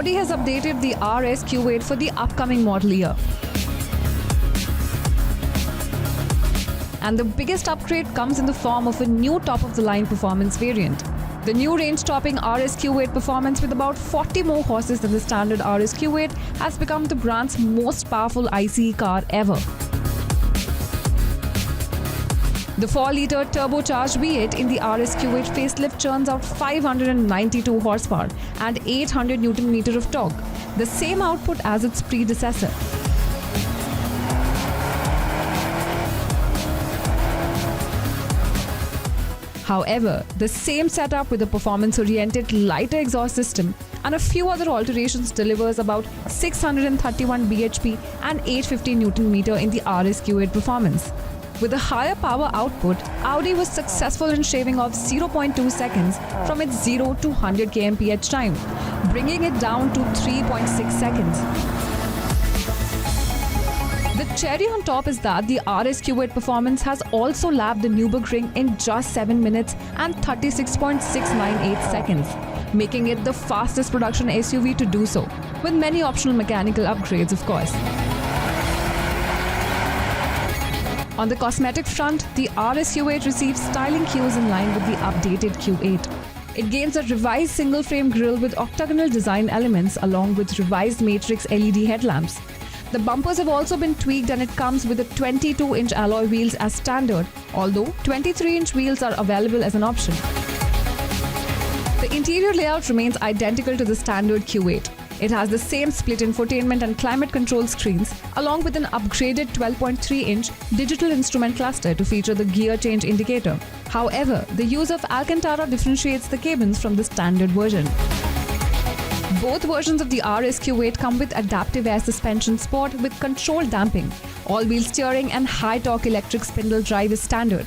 Audi has updated the RS Q8 for the upcoming model year. And the biggest upgrade comes in the form of a new top-of-the-line performance variant. The new range-topping RS Q8 performance with about 40 more horses than the standard RS Q8 has become the brand's most powerful ICE car ever. The 4-litre turbocharged V8 in the RS Q8 facelift churns out 592 horsepower and 800 Nm of torque, the same output as its predecessor. However, the same setup with a performance-oriented lighter exhaust system and a few other alterations delivers about 631 bhp and 850 Nm in the RS Q8 performance. With a higher power output, Audi was successful in shaving off 0.2 seconds from its 0 to 100 kmph time, bringing it down to 3.6 seconds. The cherry on top is that the RS Q8 performance has also lapped the Nürburgring in just 7 minutes and 36.698 seconds, making it the fastest production SUV to do so, with many optional mechanical upgrades, of course. On the cosmetic front, the RS Q8 receives styling cues in line with the updated Q8. It gains a revised single-frame grille with octagonal design elements along with revised matrix LED headlamps. The bumpers have also been tweaked and it comes with a 22-inch alloy wheels as standard, although 23-inch wheels are available as an option. The interior layout remains identical to the standard Q8. It has the same split infotainment and climate control screens, along with an upgraded 12.3-inch digital instrument cluster to feature the gear change indicator. However, the use of Alcantara differentiates the cabins from the standard version. Both versions of the RS Q8 come with adaptive air suspension sport with controlled damping. All-wheel steering and high-torque electric spindle drive is standard.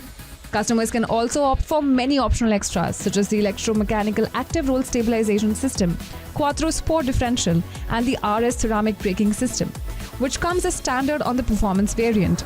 Customers can also opt for many optional extras such as the electromechanical active roll stabilization system, Quattro Sport differential and the RS ceramic braking system, which comes as standard on the performance variant.